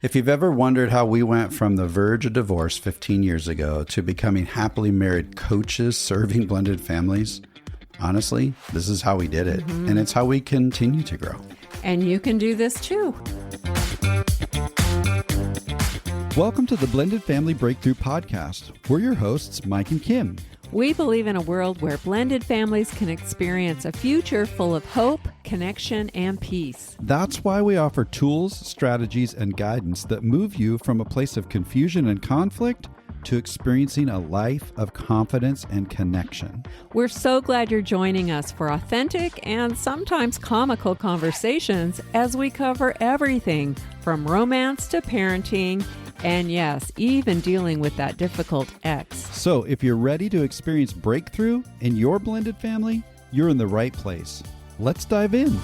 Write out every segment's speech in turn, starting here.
If you've ever wondered how we went from the verge of divorce 15 years ago to becoming happily married coaches serving blended families, honestly, this is how we did it. And it's how we continue to grow. And you can do this too. Welcome to the Blended Family Breakthrough Podcast. We're your hosts, Mike and Kim. We believe in a world where blended families can experience a future full of hope, connection, and peace. That's why we offer tools, strategies, and guidance that move you from a place of confusion and conflict to experiencing a life of confidence and connection. We're so glad you're joining us for authentic and sometimes comical conversations as we cover everything from romance to parenting and yes, even dealing with that difficult ex. So if you're ready to experience breakthrough in your blended family, you're in the right place. Let's dive in.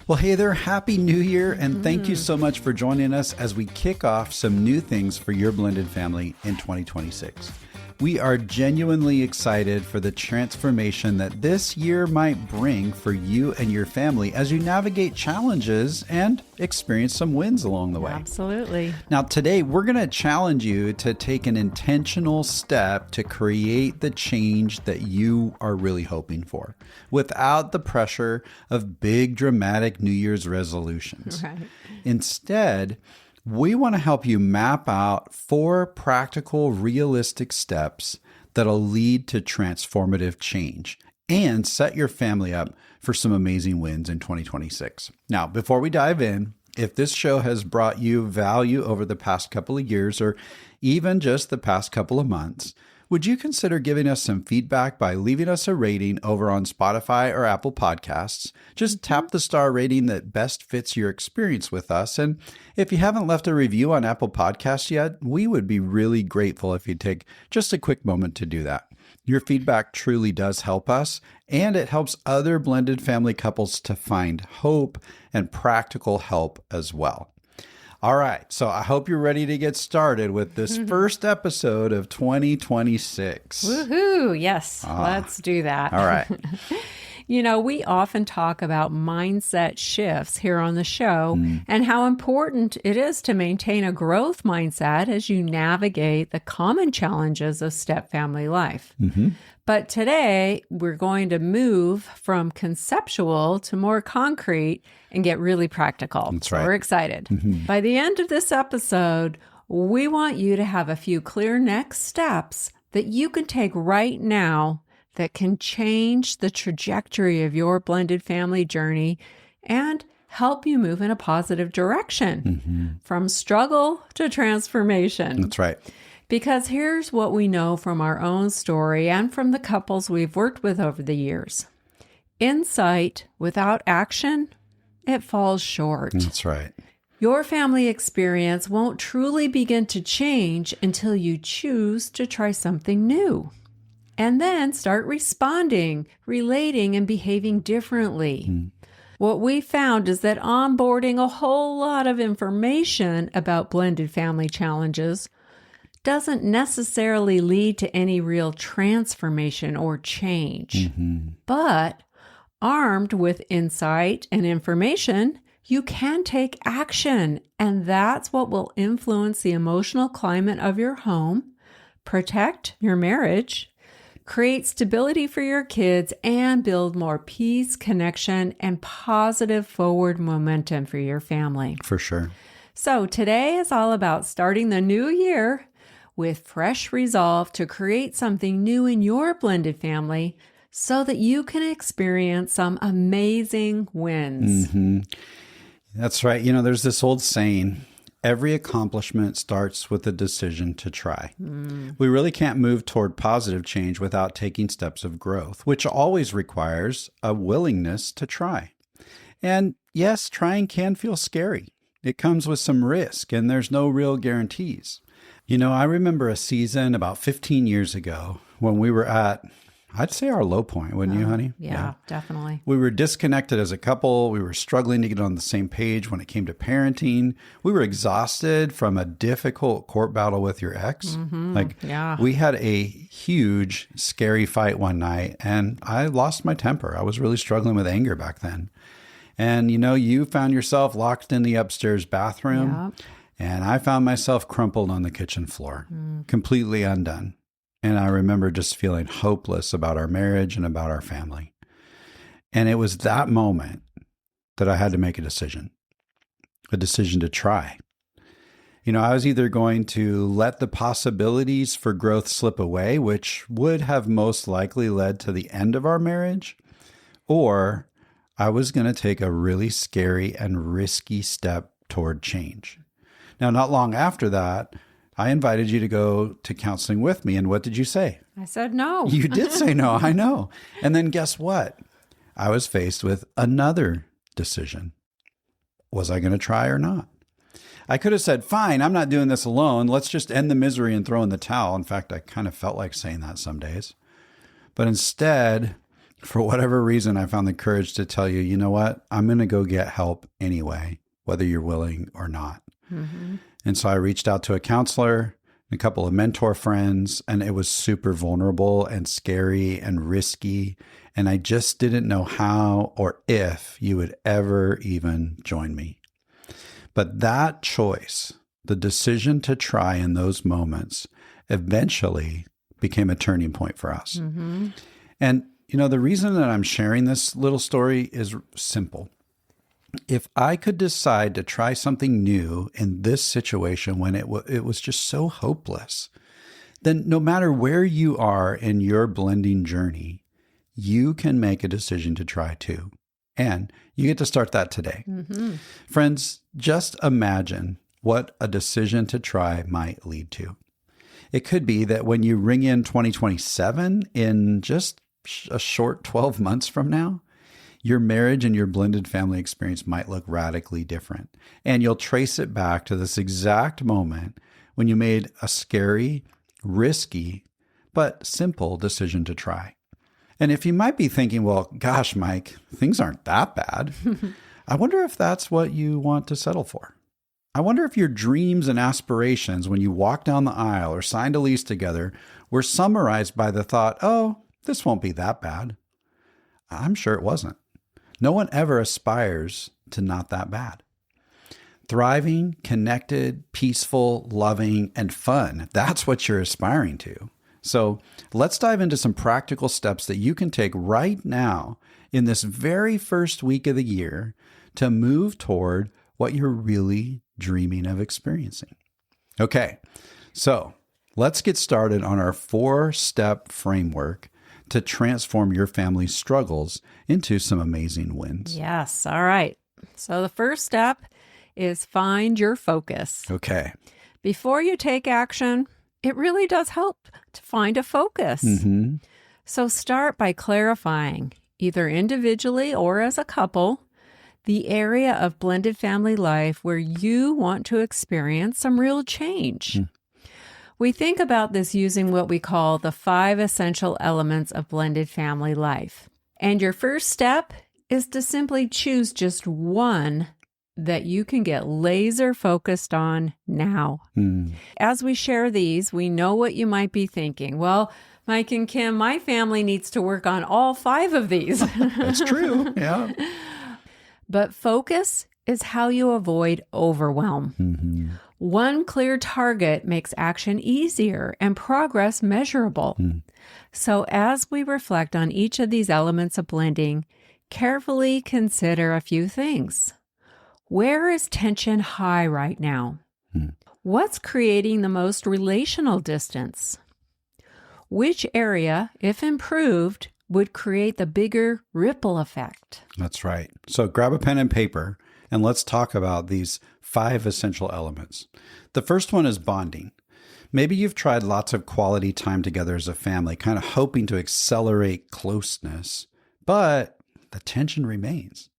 Well, hey there, Happy New Year, and thank you so much for joining us as we kick off some new things for your blended family in 2026. We are genuinely excited for the transformation that this year might bring for you and your family as you navigate challenges and experience some wins along the way. Absolutely. Now, today we're going to challenge you to take an intentional step to create the change that you are really hoping for without the pressure of big, dramatic New Year's resolutions. Right. Instead, we want to help you map out 4 practical, realistic steps that'll lead to transformative change and set your family up for some amazing wins in 2026. Now, before we dive in, if this show has brought you value over the past couple of years or even just the past couple of months, would you consider giving us some feedback by leaving us a rating over on Spotify or Apple Podcasts? Just tap the star rating that best fits your experience with us. And if you haven't left a review on Apple Podcasts yet, we would be really grateful if you'd take just a quick moment to do that. Your feedback truly does help us, and it helps other blended family couples to find hope and practical help as well. All right, so I hope you're ready to get started with this first episode of 2026. Woohoo! Yes, let's do that. All right. You know, we often talk about mindset shifts here on the show and how important it is to maintain a growth mindset as you navigate the common challenges of step family life. But today, we're going to move from conceptual to more concrete and get really practical. That's right. So we're excited. By the end of this episode, we want you to have a few clear next steps that you can take right now that can change the trajectory of your blended family journey and help you move in a positive direction from struggle to transformation. That's right. Because here's what we know from our own story and from the couples we've worked with over the years. Insight without action, it falls short. That's right. Your family experience won't truly begin to change until you choose to try something new. And then start responding, relating, and behaving differently. What we found is that onboarding a whole lot of information about blended family challenges doesn't necessarily lead to any real transformation or change. But armed with insight and information, you can take action. And that's what will influence the emotional climate of your home, protect your marriage, create stability for your kids, and build more peace, connection, and positive forward momentum for your family. For sure. So today is all about starting the new year with fresh resolve to create something new in your blended family so that you can experience some amazing wins. That's right. You know, there's this old saying, every accomplishment starts with a decision to try. We really can't move toward positive change without taking steps of growth, which always requires a willingness to try. And yes, trying can feel scary. It comes with some risk, and there's no real guarantees. You know, I remember a season about 15 years ago when we were at, I'd say our low point, wouldn't you, honey? Yeah, definitely. We were disconnected as a couple. We were struggling to get on the same page when it came to parenting. We were exhausted from a difficult court battle with your ex. We had a huge, scary fight one night, and I lost my temper. I was really struggling with anger back then. And you found yourself locked in the upstairs bathroom. Yep. And I found myself crumpled on the kitchen floor, completely undone. And I remember just feeling hopeless about our marriage and about our family. And it was that moment that I had to make a decision to try. I was either going to let the possibilities for growth slip away, which would have most likely led to the end of our marriage, or I was going to take a really scary and risky step toward change. Now, not long after that, I invited you to go to counseling with me. And what did you say? I said no. You did say no, I know. And then guess what? I was faced with another decision. Was I going to try or not? I could have said, fine, I'm not doing this alone. Let's just end the misery and throw in the towel. In fact, I kind of felt like saying that some days. But instead, for whatever reason, I found the courage to tell you, you know what? I'm going to go get help anyway, whether you're willing or not. Mm-hmm. And so I reached out to a counselor, a couple of mentor friends, and it was super vulnerable and scary and risky. And I just didn't know how or if you would ever even join me. But that choice, the decision to try in those moments, eventually became a turning point for us. Mm-hmm. And, the reason that I'm sharing this little story is simple. If I could decide to try something new in this situation when it was just so hopeless, then no matter where you are in your blending journey, you can make a decision to try too. And you get to start that today. Mm-hmm. Friends, just imagine what a decision to try might lead to. It could be that when you ring in 2027 in just a short 12 months from now, your marriage and your blended family experience might look radically different. And you'll trace it back to this exact moment when you made a scary, risky, but simple decision to try. And if you might be thinking, well, gosh, Mike, things aren't that bad. I wonder if that's what you want to settle for. I wonder if your dreams and aspirations when you walked down the aisle or signed a lease together were summarized by the thought, oh, this won't be that bad. I'm sure it wasn't. No one ever aspires to not that bad. Thriving, connected, peaceful, loving, and fun. That's what you're aspiring to. So let's dive into some practical steps that you can take right now in this very first week of the year to move toward what you're really dreaming of experiencing. Okay, so let's get started on our 4-step framework to transform your family's struggles into some amazing wins. Yes. All right. So the first step is find your focus. Okay. Before you take action, it really does help to find a focus. Mm-hmm. So start by clarifying, either individually or as a couple, the area of blended family life where you want to experience some real change. Mm. We think about this using what we call the 5 essential elements of blended family life. And your first step is to simply choose just one that you can get laser focused on now. Mm. As we share these, we know what you might be thinking. Well, Mike and Kim, my family needs to work on all 5 of these. That's true. Yeah. But focus is how you avoid overwhelm. Mm-hmm. One clear target makes action easier and progress measurable. Mm. So as we reflect on each of these elements of blending, carefully consider a few things. Where is tension high right now? Mm. What's creating the most relational distance? Which area, if improved, would create the bigger ripple effect? That's right. So grab a pen and paper and let's talk about these 5 essential elements. The first one is bonding. Maybe you've tried lots of quality time together as a family, kind of hoping to accelerate closeness, but the tension remains.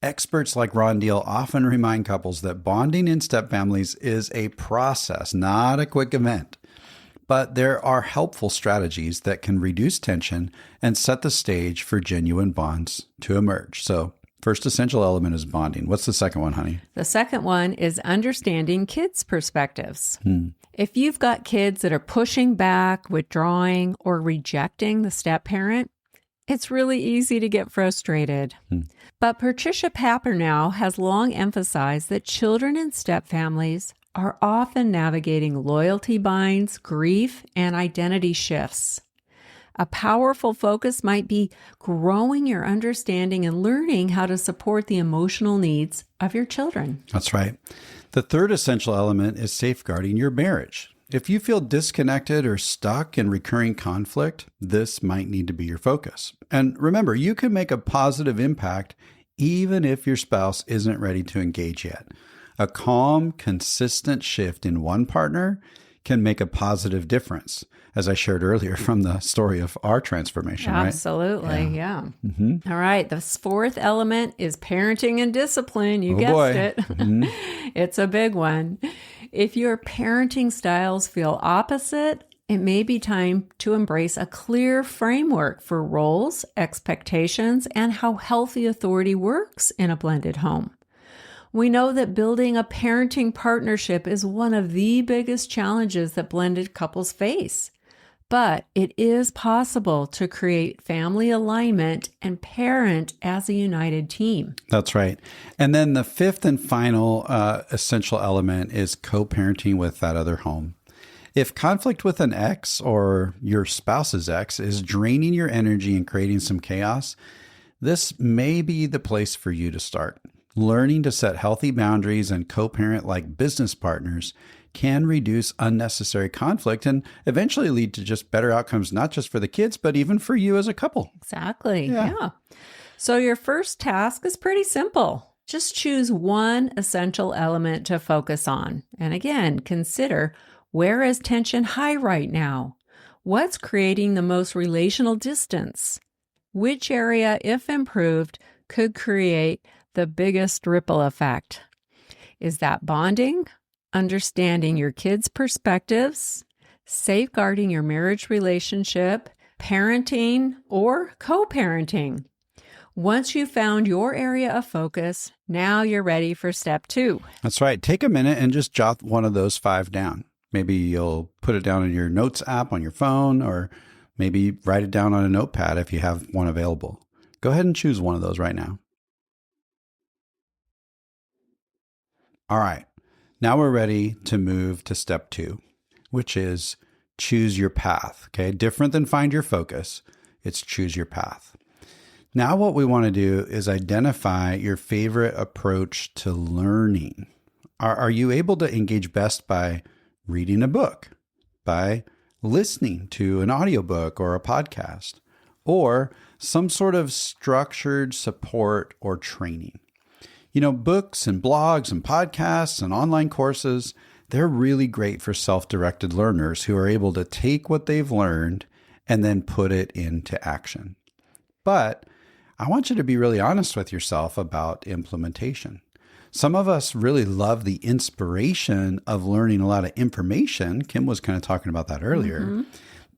Experts like Ron Deal often remind couples that bonding in step families is a process, not a quick event. But there are helpful strategies that can reduce tension and set the stage for genuine bonds to emerge. So, first essential element is bonding. What's the second one, honey? The second one is understanding kids' perspectives. If you've got kids that are pushing back, withdrawing, or rejecting the step parent, It's really easy to get frustrated. But Patricia Papernow has long emphasized that children in step families are often navigating loyalty binds, grief, and identity shifts. A powerful focus might be growing your understanding and learning how to support the emotional needs of your children. That's right. The third essential element is safeguarding your marriage. If you feel disconnected or stuck in recurring conflict, this might need to be your focus. And remember, you can make a positive impact even if your spouse isn't ready to engage yet. A calm, consistent shift in one partner can make a positive difference, as I shared earlier from the story of our transformation, right? Absolutely, yeah. All right, the fourth element is parenting and discipline. You guessed it. It's a big one. If your parenting styles feel opposite, it may be time to embrace a clear framework for roles, expectations, and how healthy authority works in a blended home. We know that building a parenting partnership is one of the biggest challenges that blended couples face. But it is possible to create family alignment and parent as a united team. That's right. And then the fifth and final essential element is co-parenting with that other home. If conflict with an ex or your spouse's ex is draining your energy and creating some chaos, this may be the place for you to start. Learning to set healthy boundaries and co-parent like business partners can reduce unnecessary conflict and eventually lead to just better outcomes, not just for the kids, but even for you as a couple. Exactly. Yeah. So your first task is pretty simple. Just choose one essential element to focus on. And again, consider, where is tension high right now? What's creating the most relational distance? Which area, if improved, could create the biggest ripple effect? Is that bonding, understanding your kids' perspectives, safeguarding your marriage relationship, parenting, or co-parenting? Once you've found your area of focus, now you're ready for step 2. That's right. Take a minute and just jot one of those 5 down. Maybe you'll put it down in your notes app on your phone, or maybe write it down on a notepad if you have one available. Go ahead and choose one of those right now. All right, now we're ready to move to step 2, which is choose your path. Okay, different than find your focus. It's choose your path. Now what we want to do is identify your favorite approach to learning. Are you able to engage best by reading a book, by listening to an audiobook or a podcast, or some sort of structured support or training? You know, books and blogs and podcasts and online courses, they're really great for self-directed learners who are able to take what they've learned and then put it into action. But I want you to be really honest with yourself about implementation. Some of us really love the inspiration of learning a lot of information. Kim was kind of talking about that earlier.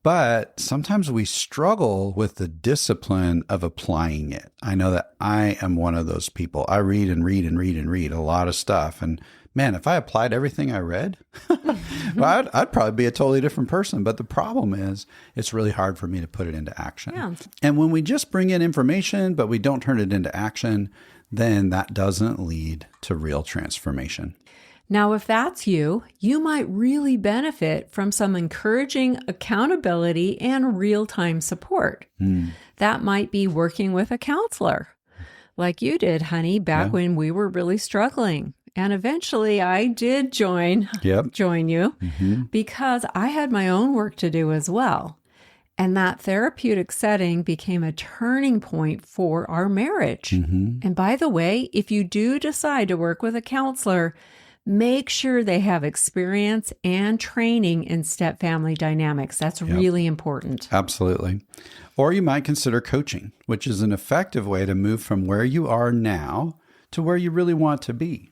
But sometimes we struggle with the discipline of applying it. I know that I am one of those people. I read and read and read and read a lot of stuff. And man, if I applied everything I read, well, I'd probably be a totally different person. But the problem is it's really hard for me to put it into action. Yeah. And when we just bring in information, but we don't turn it into action, then that doesn't lead to real transformation. Now, if that's you, you might really benefit from some encouraging accountability and real-time support. That might be working with a counselor, like you did, honey, back when we were really struggling. And eventually I did join you because I had my own work to do as well. And that therapeutic setting became a turning point for our marriage. And by the way, if you do decide to work with a counselor, make sure they have experience and training in step family dynamics. That's really important. Absolutely. Or you might consider coaching, which is an effective way to move from where you are now to where you really want to be.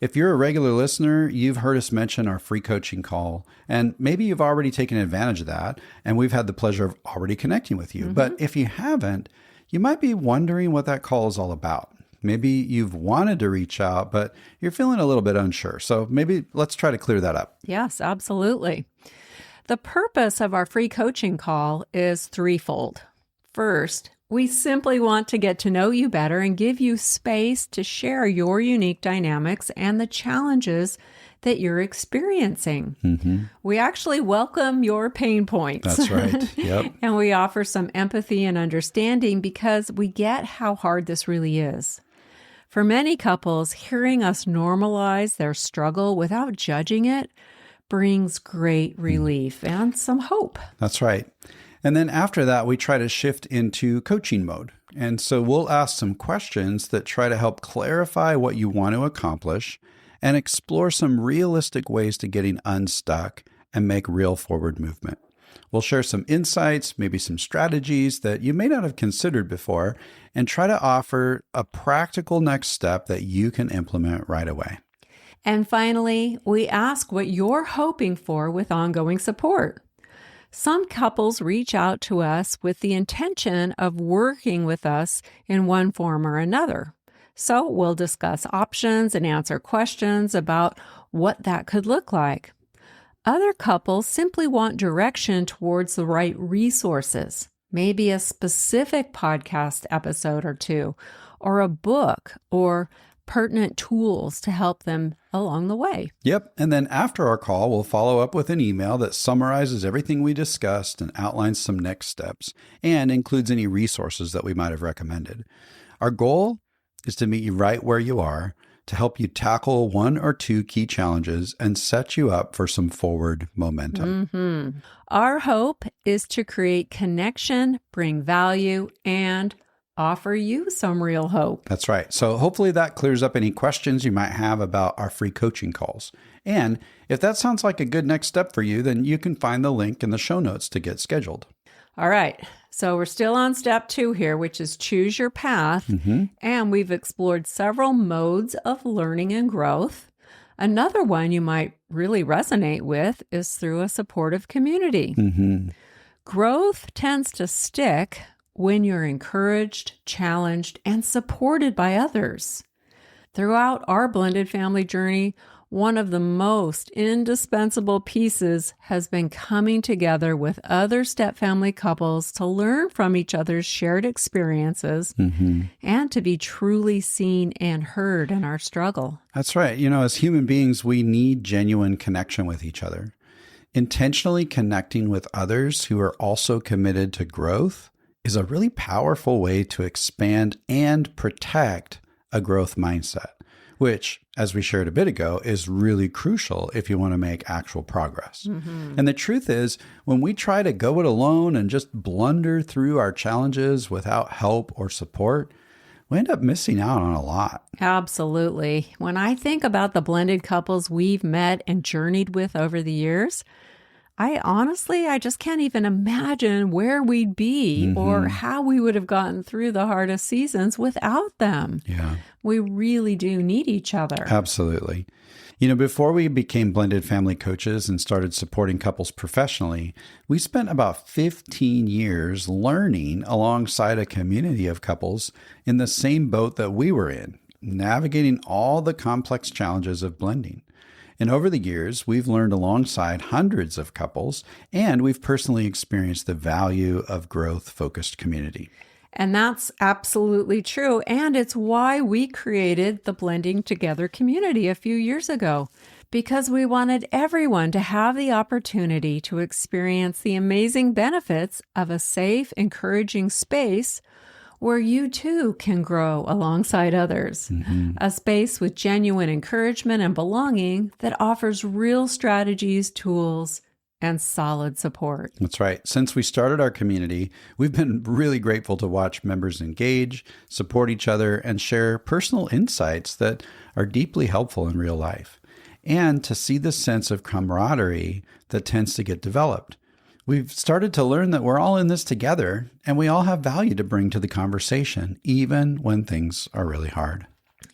If you're a regular listener, you've heard us mention our free coaching call, and maybe you've already taken advantage of that, and we've had the pleasure of already connecting with you. But if you haven't, you might be wondering what that call is all about. Maybe you've wanted to reach out, but you're feeling a little bit unsure. So maybe let's try to clear that up. Yes, absolutely. The purpose of our free coaching call is threefold. First, We simply want to get to know you better and give you space to share your unique dynamics and the challenges that you're experiencing. We actually welcome your pain points. That's right. Yep. And we offer some empathy and understanding because we get how hard this really is. For many couples, hearing us normalize their struggle without judging it brings great relief and some hope. That's right. And then after that, we try to shift into coaching mode. And so we'll ask some questions that try to help clarify what you want to accomplish and explore some realistic ways to getting unstuck and make real forward movement. We'll share some insights, maybe some strategies that you may not have considered before, and try to offer a practical next step that you can implement right away. And finally, we ask what you're hoping for with ongoing support. Some couples reach out to us with the intention of working with us in one form or another. So we'll discuss options and answer questions about what that could look like. Other couples simply want direction towards the right resources, maybe a specific podcast episode or two, or a book, or pertinent tools to help them along the way. Yep. And then after our call, we'll follow up with an email that summarizes everything we discussed and outlines some next steps and includes any resources that we might have recommended. Our goal is to meet you right where you are, to help you tackle one or two key challenges and set you up for some forward momentum. Our hope is to create connection, bring value, and offer you some real hope. That's right. So hopefully that clears up any questions you might have about our free coaching calls. And if that sounds like a good next step for you, then you can find the link in the show notes to get scheduled. All right. So we're still on step 2 here, which is choose your path. And we've explored several modes of learning and growth. Another one you might really resonate with is through a supportive community. Growth tends to stick when you're encouraged, challenged, and supported by others. Throughout our blended family journey, one of the most indispensable pieces has been coming together with other stepfamily couples to learn from each other's shared experiences and to be truly seen and heard in our struggle. That's right. You know, as human beings, we need genuine connection with each other. Intentionally connecting with others who are also committed to growth is a really powerful way to expand and protect a growth mindset, which, as we shared a bit ago, is really crucial if you want to make actual progress. And the truth is, when we try to go it alone and just blunder through our challenges without help or support, we end up missing out on a lot. Absolutely. When I think about the blended couples we've met and journeyed with over the years, I just can't even imagine where we'd be or how we would have gotten through the hardest seasons without them. Yeah. We really do need each other. Absolutely. You know, before we became blended family coaches and started supporting couples professionally, we spent about 15 years learning alongside a community of couples in the same boat that we were in, navigating all the complex challenges of blending. And over the years, we've learned alongside hundreds of couples, and we've personally experienced the value of growth-focused community. And that's absolutely true. And it's why we created the Blending Together community a few years ago, because we wanted everyone to have the opportunity to experience the amazing benefits of a safe, encouraging space where you too can grow alongside others. A space with genuine encouragement and belonging that offers real strategies, tools, and solid support. That's right. Since we started our community, we've been really grateful to watch members engage, support each other, and share personal insights that are deeply helpful in real life, and to see the sense of camaraderie that tends to get developed. We've started to learn that we're all in this together, and we all have value to bring to the conversation, even when things are really hard.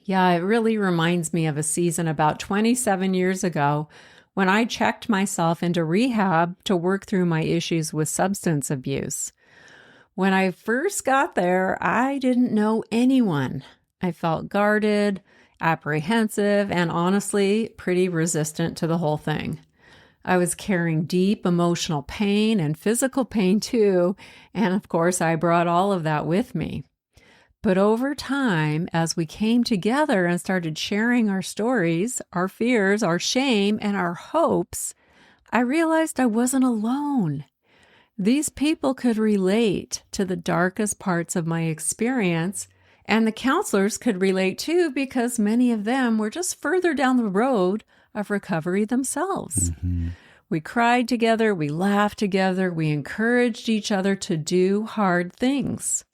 Yeah, it really reminds me of a season about 27 years ago when I checked myself into rehab to work through my issues with substance abuse. When I first got there, I didn't know anyone. I felt guarded, apprehensive, and honestly, pretty resistant to the whole thing. I was carrying deep emotional pain and physical pain too, and of course I brought all of that with me. But over time, as we came together and started sharing our stories, our fears, our shame, and our hopes, I realized I wasn't alone. These people could relate to the darkest parts of my experience, and the counselors could relate too because many of them were just further down the road of recovery themselves. We cried together, we laughed together, we encouraged each other to do hard things.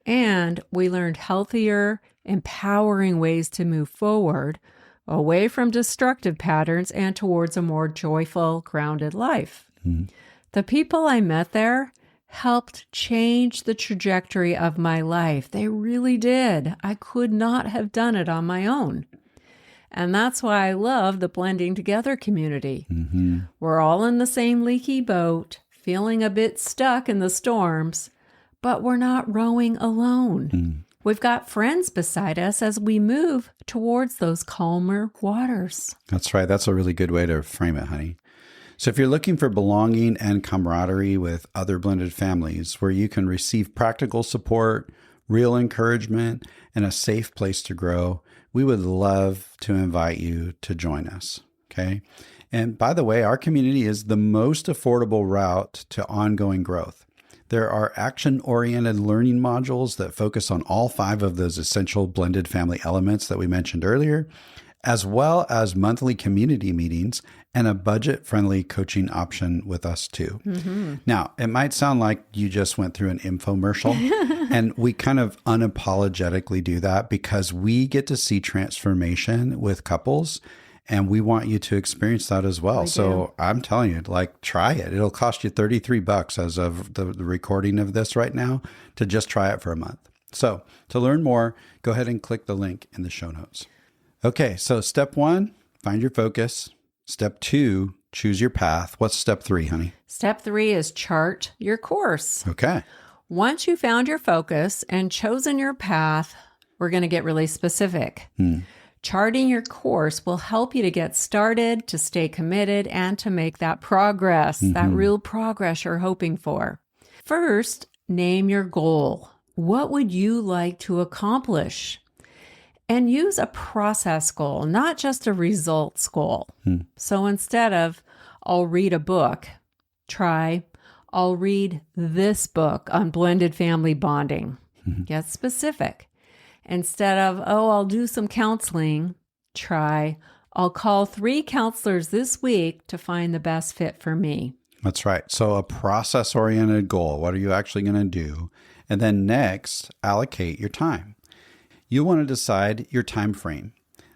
And we learned healthier, empowering ways to move forward, away from destructive patterns and towards a more joyful, grounded life. The people I met there helped change the trajectory of my life. They really did. I could not have done it on my own. And that's why I love the Blending Together community. We're all in the same leaky boat, feeling a bit stuck in the storms, but we're not rowing alone. We've got friends beside us as we move towards those calmer waters. That's right. That's a really good way to frame it, honey. So if you're looking for belonging and camaraderie with other blended families where you can receive practical support, real encouragement, and a safe place to grow, we would love to invite you to join us. Okay. And by the way, our community is the most affordable route to ongoing growth. There are action-oriented learning modules that focus on all 5 of those essential blended family elements that we mentioned earlier, as well as monthly community meetings and a budget-friendly coaching option with us too. Now, it might sound like you just went through an infomercial, and we kind of unapologetically do that because we get to see transformation with couples. And we want you to experience that as well. So I'm telling you, like, try it. It'll cost you $33 as of the recording of this right now to just try it for a month. So to learn more, go ahead and click the link in the show notes. Okay, so step 1, find your focus. Step 2, choose your path. What's step 3, honey? Step 3 is chart your course. Okay. Once you found your focus and chosen your path, we're going to get really specific. Charting your course will help you to get started, to stay committed, and to make that progress, that real progress you're hoping for. First, name your goal. What would you like to accomplish? And use a process goal, not just a results goal. So instead of, I'll read a book, try, I'll read this book on blended family bonding. Get specific. Instead of, I'll do some counseling, try, I'll call 3 counselors this week to find the best fit for me. That's right. So a process-oriented goal. What are you actually going to do? And then next, allocate your time. You want to decide your time frame.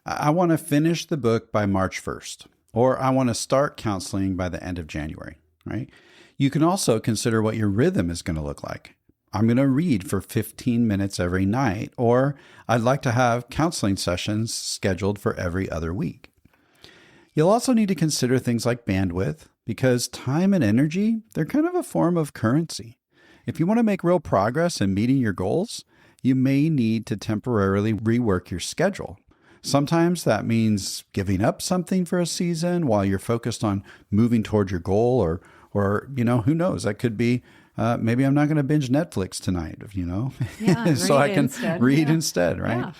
I want to finish the book by March 1st, or I want to start counseling by the end of January, right? You can also consider what your rhythm is going to look like. I'm going to read for 15 minutes every night, or I'd like to have counseling sessions scheduled for every other week. You'll also need to consider things like bandwidth, because time and energy, they're kind of a form of currency. If you want to make real progress in meeting your goals, you may need to temporarily rework your schedule. Sometimes that means giving up something for a season while you're focused on moving toward your goal, or who knows, that could be maybe I'm not going to binge Netflix tonight, so I can read instead, right? Yeah.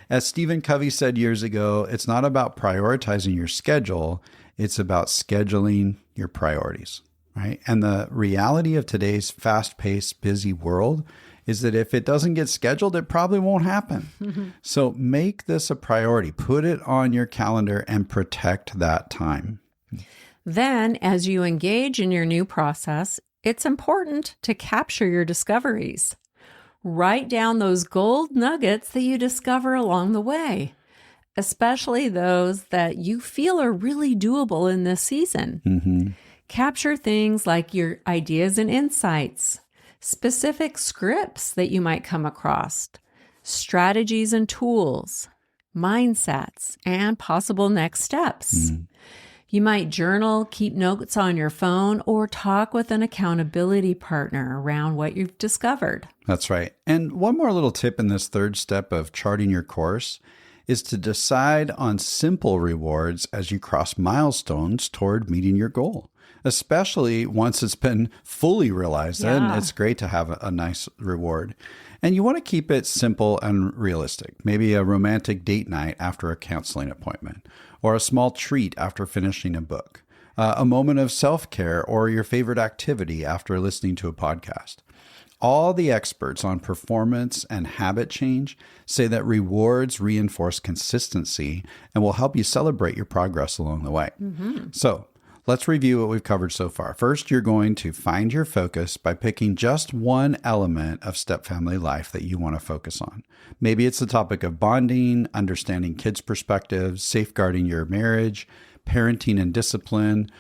As Stephen Covey said years ago, it's not about prioritizing your schedule, it's about scheduling your priorities, right? And the reality of today's fast-paced, busy world is that if it doesn't get scheduled, it probably won't happen. So make this a priority, put it on your calendar and protect that time. Then, as you engage in your new process, it's important to capture your discoveries. Write down those gold nuggets that you discover along the way, especially those that you feel are really doable in this season. Capture things like your ideas and insights, specific scripts that you might come across, strategies and tools, mindsets, and possible next steps. You might journal, keep notes on your phone, or talk with an accountability partner around what you've discovered. That's right. And one more little tip in this third step of charting your course is to decide on simple rewards as you cross milestones toward meeting your goal. especially once it's been fully realized. Then Yeah. it's great to have a nice reward. And you want to keep it simple and realistic. Maybe a romantic date night after a counseling appointment, or a small treat after finishing a book, a moment of self-care, or your favorite activity after listening to a podcast. All the experts on performance and habit change say that rewards reinforce consistency and will help you celebrate your progress along the way. So let's review what we've covered so far. First, you're going to find your focus by picking just one element of step family life that you want to focus on. Maybe it's the topic of bonding, understanding kids' perspectives, safeguarding your marriage, parenting and discipline,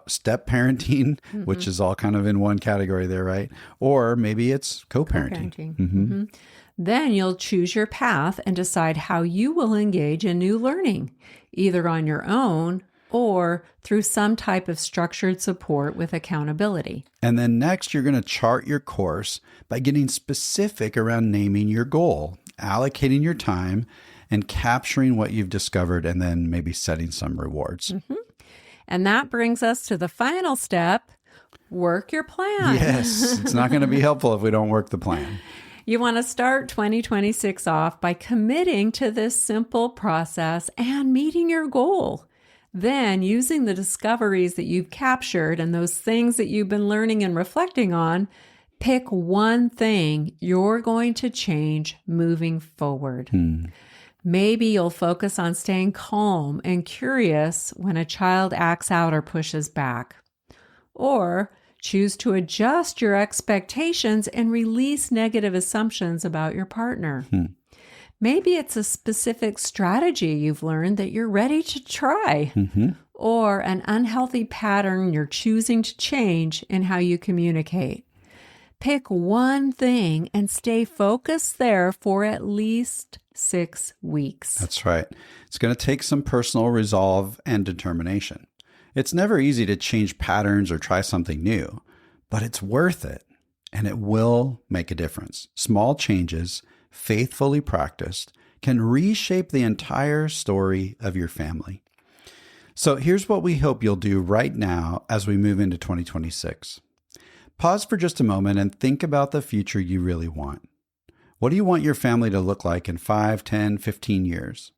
step parenting, which is all kind of in one category there, right? Or maybe it's co-parenting. Then you'll choose your path and decide how you will engage in new learning, either on your own or through some type of structured support with accountability. And then next, you're going to chart your course by getting specific around naming your goal, allocating your time, and capturing what you've discovered, and then maybe setting some rewards. And that brings us to the final step, work your plan. Yes, it's not going to be helpful if we don't work the plan. You want to start 2026 off by committing to this simple process and meeting your goal. Then, using the discoveries that you've captured and those things that you've been learning and reflecting on, pick one thing you're going to change moving forward. Maybe you'll focus on staying calm and curious when a child acts out or pushes back. Or choose to adjust your expectations and release negative assumptions about your partner. Maybe it's a specific strategy you've learned that you're ready to try, or an unhealthy pattern you're choosing to change in how you communicate. Pick one thing and stay focused there for at least 6 weeks. That's right. It's going to take some personal resolve and determination. It's never easy to change patterns or try something new, but it's worth it, and it will make a difference. Small changes, faithfully practiced, can reshape the entire story of your family. So here's what we hope you'll do right now as we move into 2026. Pause for just a moment and think about the future you really want. What do you want your family to look like in 5, 10, 15 years?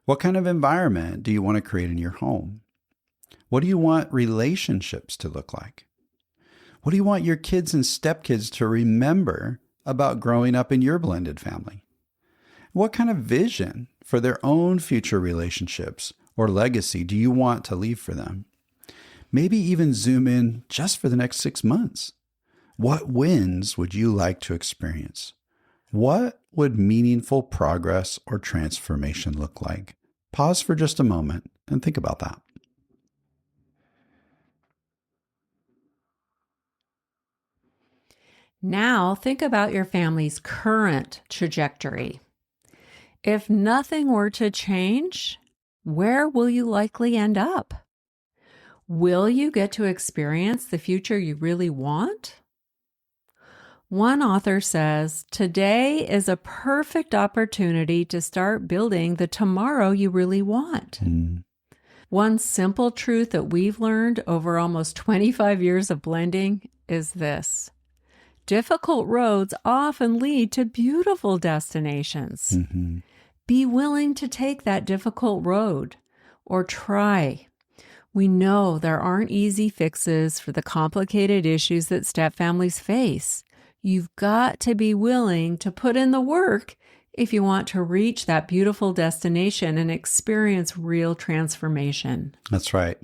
What kind of environment do you want to create in your home? What do you want relationships to look like? What do you want your kids and stepkids to remember about growing up in your blended family? What kind of vision for their own future relationships or legacy do you want to leave for them? Maybe even zoom in just for the next 6 months. What wins would you like to experience? What would meaningful progress or transformation look like? Pause for just a moment and think about that. Now think about your family's current trajectory. If nothing were to change, where will you likely end up? Will you get to experience the future you really want? One author says, today is a perfect opportunity to start building the tomorrow you really want. One simple truth that we've learned over almost 25 years of blending is this. Difficult roads often lead to beautiful destinations. Be willing to take that difficult road or try. We know there aren't easy fixes for the complicated issues that step families face. You've got to be willing to put in the work if you want to reach that beautiful destination and experience real transformation. That's right.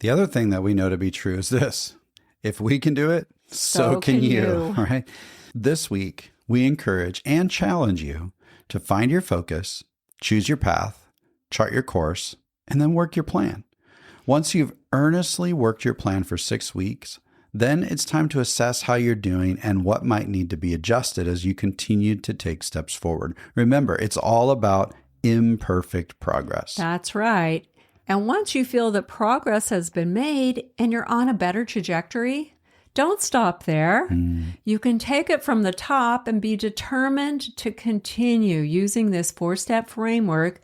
The other thing that we know to be true is this. If we can do it, so can you. All right. This week, we encourage and challenge you to find your focus, choose your path, chart your course, and then work your plan. Once you've earnestly worked your plan for 6 weeks, then it's time to assess how you're doing and what might need to be adjusted as you continue to take steps forward. Remember, it's all about imperfect progress. That's right. And once you feel that progress has been made and you're on a better trajectory, don't stop there. You can take it from the top and be determined to continue using this 4-step framework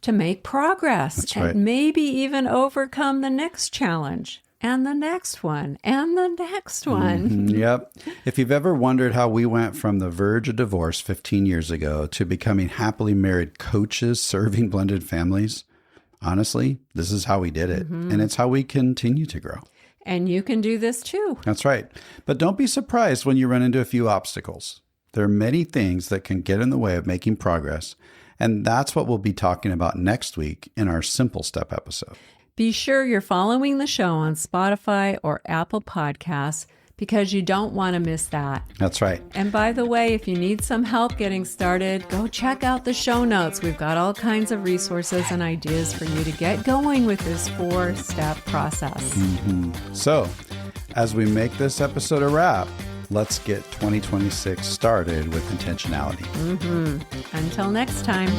to make progress. That's right. And maybe even overcome the next challenge. and the next one, and the next one. Yep. If you've ever wondered how we went from the verge of divorce 15 years ago to becoming happily married coaches serving blended families, honestly, this is how we did it. And it's how we continue to grow. And you can do this too. That's right. But don't be surprised when you run into a few obstacles. There are many things that can get in the way of making progress. And that's what we'll be talking about next week in our Simple Step episode. Be sure you're following the show on Spotify or Apple Podcasts because you don't want to miss that. That's right. And by the way, if you need some help getting started, go check out the show notes. We've got all kinds of resources and ideas for you to get going with this 4-step process. So, as we make this episode a wrap, let's get 2026 started with intentionality. Until next time.